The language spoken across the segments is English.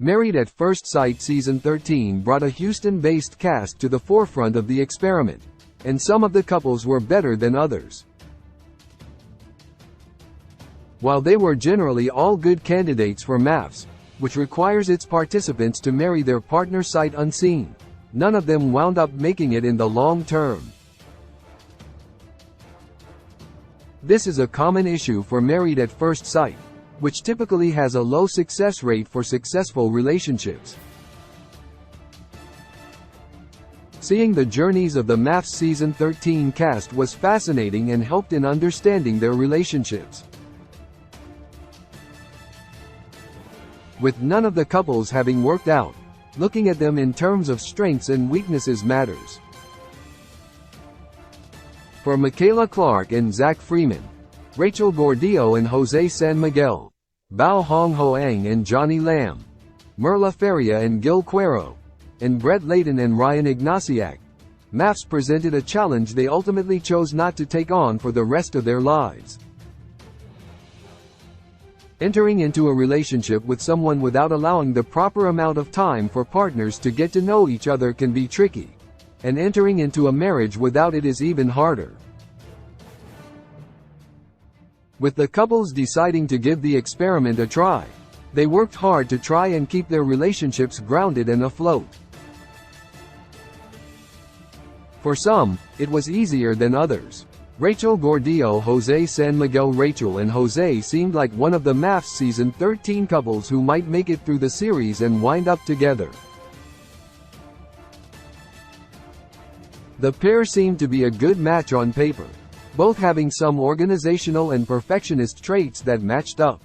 Married at First Sight Season 13 brought a Houston-based cast to the forefront of the experiment, and some of the couples were better than others. While they were generally all good candidates for MAFS, which requires its participants to marry their partner sight unseen, none of them wound up making it in the long term. This is a common issue for Married at First Sight, which typically has a low success rate for successful relationships. Seeing the journeys of the MAFS Season 13 cast was fascinating and helped in understanding their relationships. With none of the couples having worked out, looking at them in terms of strengths and weaknesses matters. For Michaela Clarke and Zach Freeman, Rachel Gordillo and Jose San Miguel, Bao Hong Hoang and Johnny Lam, Merla Feria and Gil Cuero, and Brett Layton and Ryan Ignatiak, MAFS presented a challenge they ultimately chose not to take on for the rest of their lives. Entering into a relationship with someone without allowing the proper amount of time for partners to get to know each other can be tricky, and entering into a marriage without it is even harder. With the couples deciding to give the experiment a try, they worked hard to try and keep their relationships grounded and afloat. For some, it was easier than others. Rachel Gordillo, Jose San Miguel. Rachel and Jose seemed like one of the MAFS Season 13 couples who might make it through the series and wind up together. The pair seemed to be a good match on paper, both having some organizational and perfectionist traits that matched up.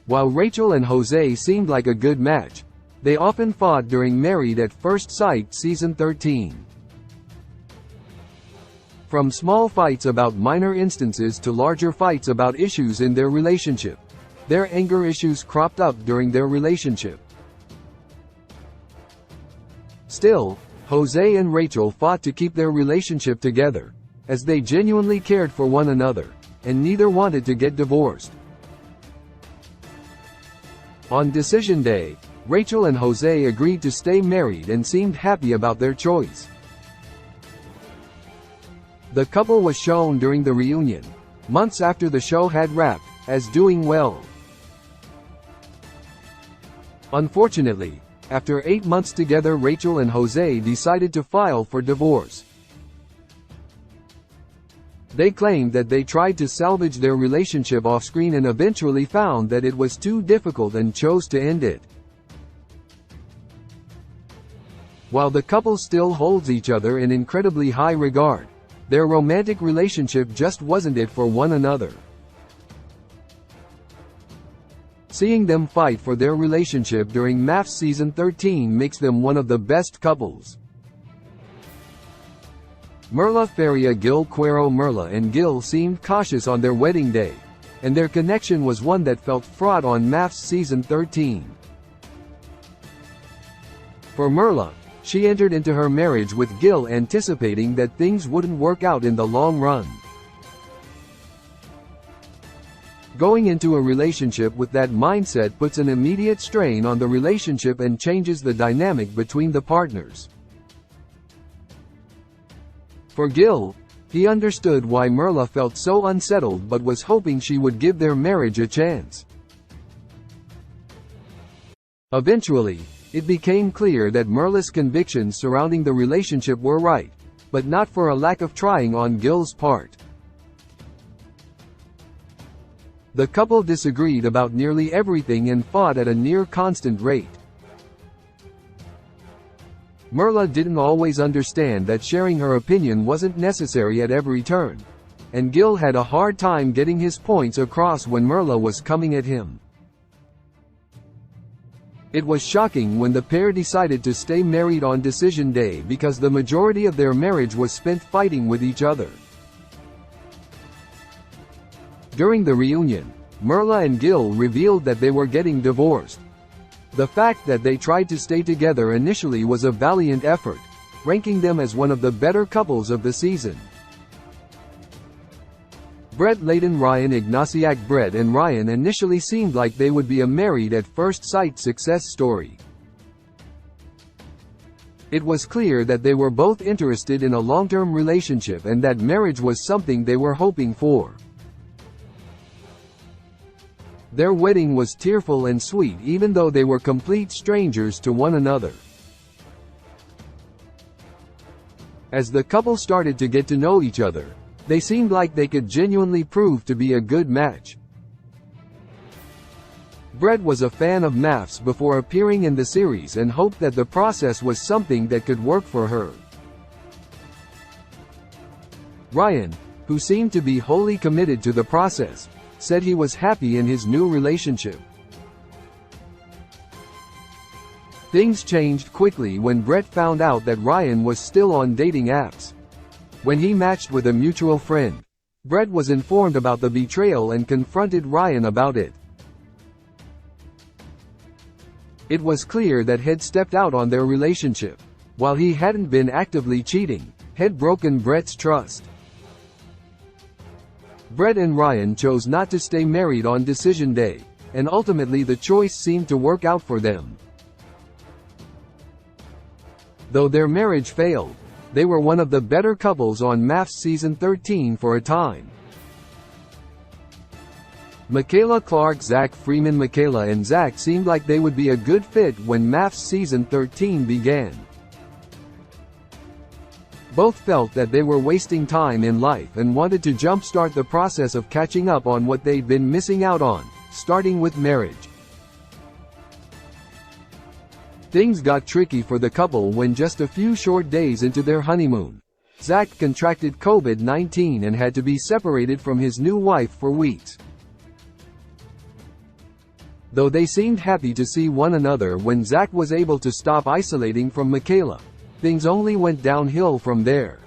While Rachel and Jose seemed like a good match, they often fought during Married at First Sight Season 13. From small fights about minor instances to larger fights about issues in their relationship, their anger issues cropped up during their relationship. Still, Jose and Rachel fought to keep their relationship together, as they genuinely cared for one another, and neither wanted to get divorced. On decision day, Rachel and Jose agreed to stay married and seemed happy about their choice. The couple was shown during the reunion, months after the show had wrapped, as doing well. Unfortunately, after 8 months together, Rachel and Jose decided to file for divorce. They claimed that they tried to salvage their relationship off-screen and eventually found that it was too difficult and chose to end it. While the couple still holds each other in incredibly high regard, their romantic relationship just wasn't it for one another. Seeing them fight for their relationship during MAFS Season 13 makes them one of the best couples. Merla Feria, Gil Cuero. Merla and Gil seemed cautious on their wedding day, and their connection was one that felt fraught on MAFS Season 13. For Merla, she entered into her marriage with Gil anticipating that things wouldn't work out in the long run. Going into a relationship with that mindset puts an immediate strain on the relationship and changes the dynamic between the partners. For Gil, he understood why Merla felt so unsettled but was hoping she would give their marriage a chance. Eventually, it became clear that Merla's convictions surrounding the relationship were right, but not for a lack of trying on Gil's part. The couple disagreed about nearly everything and fought at a near constant rate. Merla didn't always understand that sharing her opinion wasn't necessary at every turn, and Gil had a hard time getting his points across when Merla was coming at him. It was shocking when the pair decided to stay married on decision day because the majority of their marriage was spent fighting with each other. During the reunion, Merla and Gil revealed that they were getting divorced. The fact that they tried to stay together initially was a valiant effort, ranking them as one of the better couples of the season. Brett Layton Ryan Ignatiak. Brett and Ryan initially seemed like they would be a married at first sight success story. It was clear that they were both interested in a long-term relationship and that marriage was something they were hoping for. Their wedding was tearful and sweet even though they were complete strangers to one another. As the couple started to get to know each other, they seemed like they could genuinely prove to be a good match. Brett was a fan of MAFS before appearing in the series and hoped that the process was something that could work for her. Ryan, who seemed to be wholly committed to the process, said he was happy in his new relationship. Things changed quickly when Brett found out that Ryan was still on dating apps. When he matched with a mutual friend, Brett was informed about the betrayal and confronted Ryan about it. It was clear that he'd stepped out on their relationship. While he hadn't been actively cheating, he'd broken Brett's trust. Brett and Ryan chose not to stay married on decision day, and ultimately the choice seemed to work out for them. Though their marriage failed, they were one of the better couples on MAFS season 13 for a time. Michaela Clarke, Zach Freeman. Michaela and Zach seemed like they would be a good fit when MAFS season 13 began. Both felt that they were wasting time in life and wanted to jumpstart the process of catching up on what they'd been missing out on, starting with marriage. Things got tricky for the couple when just a few short days into their honeymoon, Zach contracted COVID-19 and had to be separated from his new wife for weeks. Though they seemed happy to see one another when Zach was able to stop isolating from Michaela, things only went downhill from there.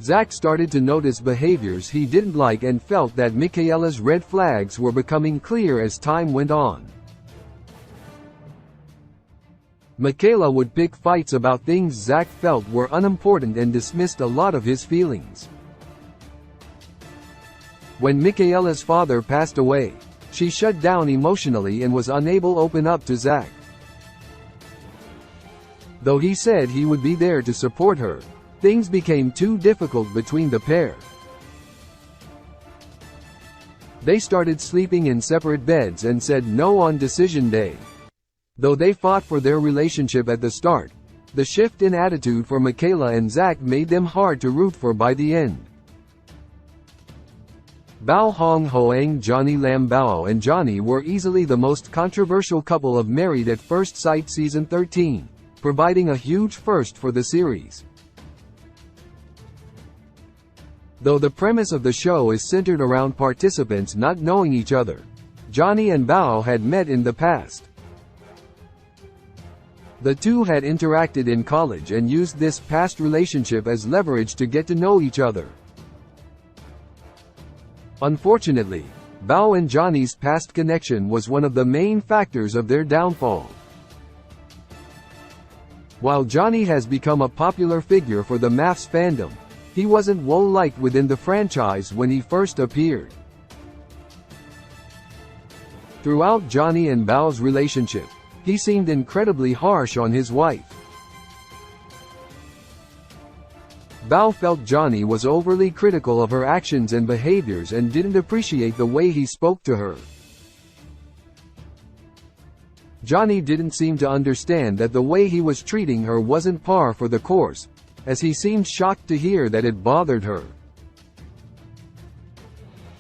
Zach started to notice behaviors he didn't like and felt that Michaela's red flags were becoming clear as time went on. Michaela would pick fights about things Zach felt were unimportant and dismissed a lot of his feelings. When Michaela's father passed away, she shut down emotionally and was unable to open up to Zach. Though he said he would be there to support her, things became too difficult between the pair. They started sleeping in separate beds and said no on decision day. Though they fought for their relationship at the start, the shift in attitude for Michaela and Zach made them hard to root for by the end. Bao Hong Hoang. Johnny Lam. Bao and Johnny were easily the most controversial couple of Married at First Sight season 13, providing a huge first for the series. Though the premise of the show is centered around participants not knowing each other, Johnny and Bao had met in the past. The two had interacted in college and used this past relationship as leverage to get to know each other. Unfortunately, Bao and Johnny's past connection was one of the main factors of their downfall. While Johnny has become a popular figure for the MAFS fandom, he wasn't well-liked within the franchise when he first appeared. Throughout Johnny and Bao's relationship, he seemed incredibly harsh on his wife. Bao felt Johnny was overly critical of her actions and behaviors and didn't appreciate the way he spoke to her. Johnny didn't seem to understand that the way he was treating her wasn't par for the course, as he seemed shocked to hear that it bothered her.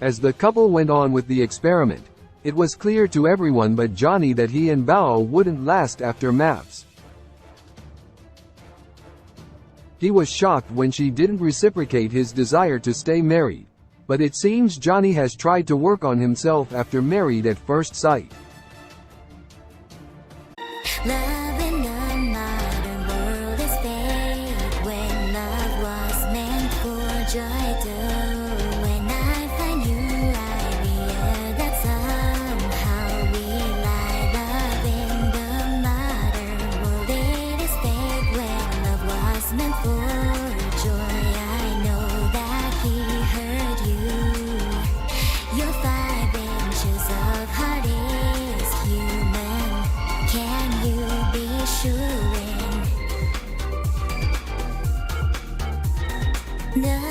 As the couple went on with the experiment, it was clear to everyone but Johnny that he and Bao wouldn't last after MAFS. He was shocked when she didn't reciprocate his desire to stay married, but it seems Johnny has tried to work on himself after Married at First Sight. Love in a modern world is fake when love was meant for joy too. When I find you, I realize that somehow we lie. Love in the modern world it is fake when love was meant for joy. I know that he 널